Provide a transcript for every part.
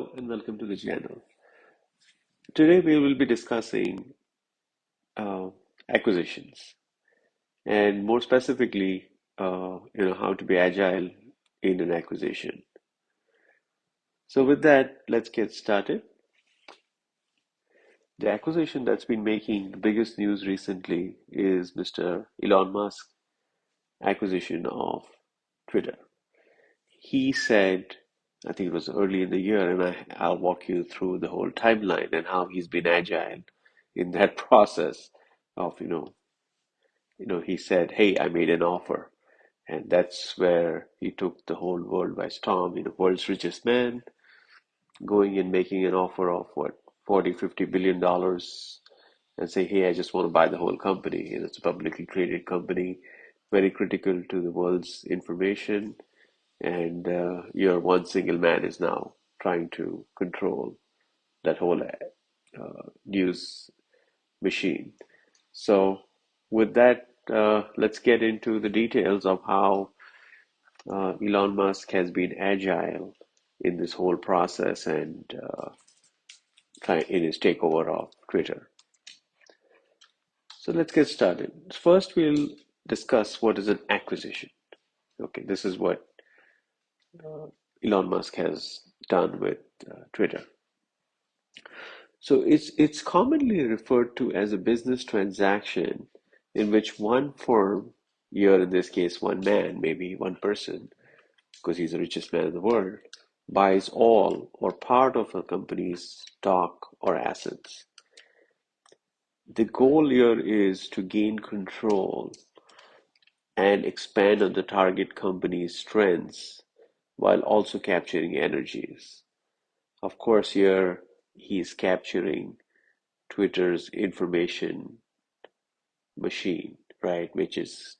Hello and welcome to the channel. Today we will be discussing uh, acquisitions and more specifically, how to be agile in an acquisition. So with that, let's get started. The acquisition that's been making the biggest news recently is Mr. Elon Musk's acquisition of Twitter. He said, I think it was early in the year, and I'll walk you through the whole timeline and how he's been agile in that process of, he said, "Hey, I made an offer," and that's where he took the whole world by storm. World's richest man going and making an offer of what, 40, 50 billion dollars, and say, "Hey, I just want to buy the whole company." It's a publicly traded company, very critical to the world's information, and your one single man is now trying to control that whole news machine. So, with that, let's get into the details of how Elon Musk has been agile in this whole process and in his takeover of Twitter. So, let's get started. First, we'll discuss what is an acquisition. Okay, this is what Elon Musk has done with Twitter. So it's commonly referred to as a business transaction in which one firm, here in this case one man, maybe one person, because he's the richest man in the world, buys all or part of a company's stock or assets. The goal here is to gain control and expand on the target company's strengths while also capturing energies. Of course, here he's capturing Twitter's information machine, right? Which is,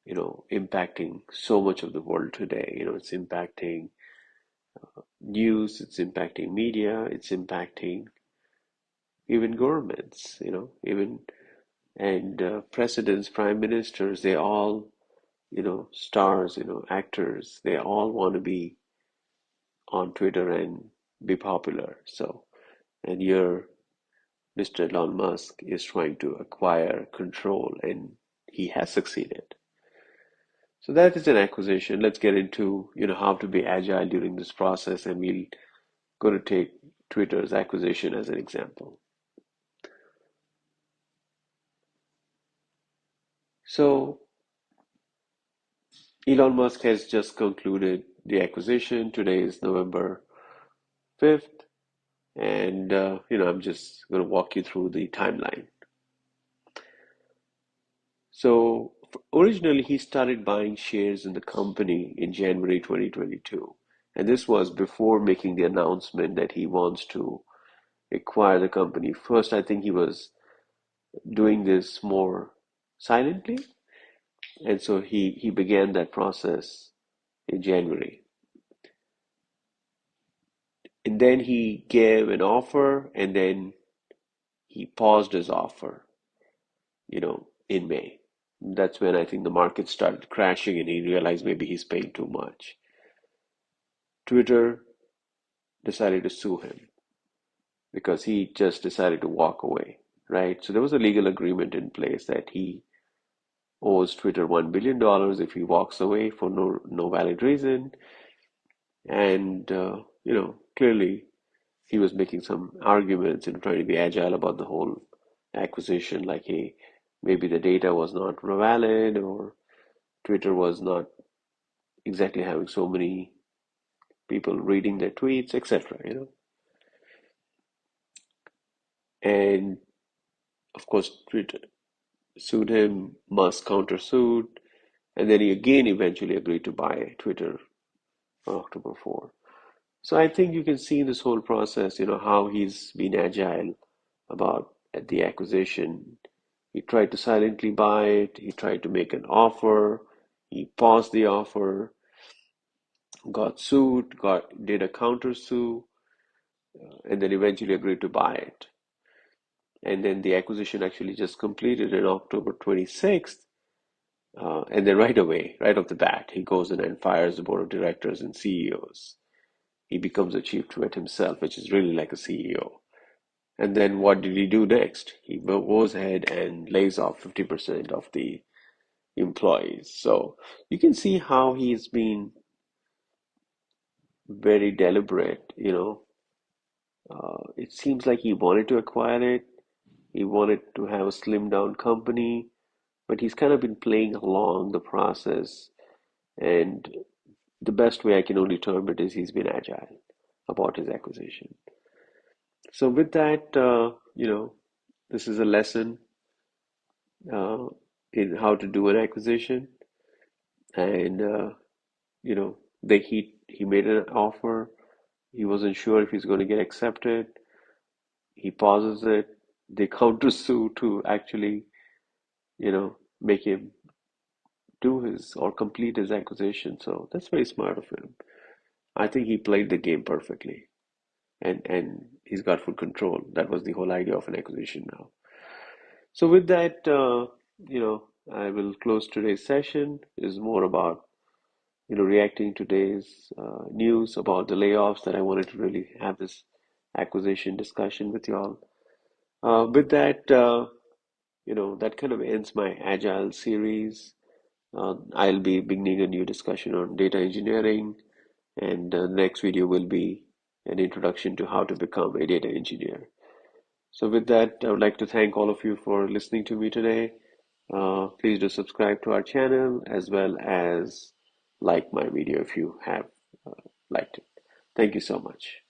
impacting so much of the world today. It's impacting news, it's impacting media, it's impacting even governments, even and presidents, prime ministers, they all, stars, actors, they all want to be on Twitter and be popular. So, and here, Mr. Elon Musk is trying to acquire control, and he has succeeded. So that is an acquisition. Let's get into, how to be agile during this process, and we'll go to take Twitter's acquisition as an example. So Elon Musk has just concluded the acquisition. Today is November 5th, and I'm just going to walk you through the timeline. So originally, he started buying shares in the company in January 2022, and this was before making the announcement that he wants to acquire the company. First, I think he was doing this more silently, and so he began that process in January. And then he gave an offer, and then he paused his offer, in May. That's when I think the market started crashing and he realized maybe he's paying too much. Twitter decided to sue him because he just decided to walk away, right? So there was a legal agreement in place that he owes Twitter $1 billion if he walks away for no valid reason. And, clearly he was making some arguments and trying to be agile about the whole acquisition, like, hey, maybe the data was not valid or Twitter was not exactly having so many people reading their tweets, etc. And of course, Twitter sued him, Musk countersued, and then he again eventually agreed to buy Twitter on October 4. So I think you can see this whole process, how he's been agile about at the acquisition. He tried to silently buy it, he tried to make an offer, he paused the offer, got sued, did a counter sue, and then eventually agreed to buy it. And then the acquisition actually just completed on October 26th. And then right away, right off the bat, he goes in and fires the board of directors and CEOs. he becomes a chief threat himself, which is really like a CEO. And then what did he do next? He goes ahead and lays off 50% of the employees. So you can see how he's been very deliberate, you know. It seems like he wanted to acquire it. He wanted to have a slimmed down company, but he's kind of been playing along the process. And the best way I can only term it is he's been agile about his acquisition. So with that, this is a lesson uh, in how to do an acquisition, and you know, he made an offer. He wasn't sure if he's going to get accepted. He pauses it. They countersue to actually, make him do his or complete his acquisition. So that's very smart of him. I think he played the game perfectly, and he's got full control. That was the whole idea of an acquisition now. So with that, I will close today's session. Is more about reacting today's news about the layoffs that I wanted to really have this acquisition discussion with y'all. With that, that kind of ends my Agile series. I'll be beginning a new discussion on data engineering, and the next video will be an introduction to how to become a data engineer. So with that, I would like to thank all of you for listening to me today. Please do subscribe to our channel as well as like my video if you have liked it. Thank you so much.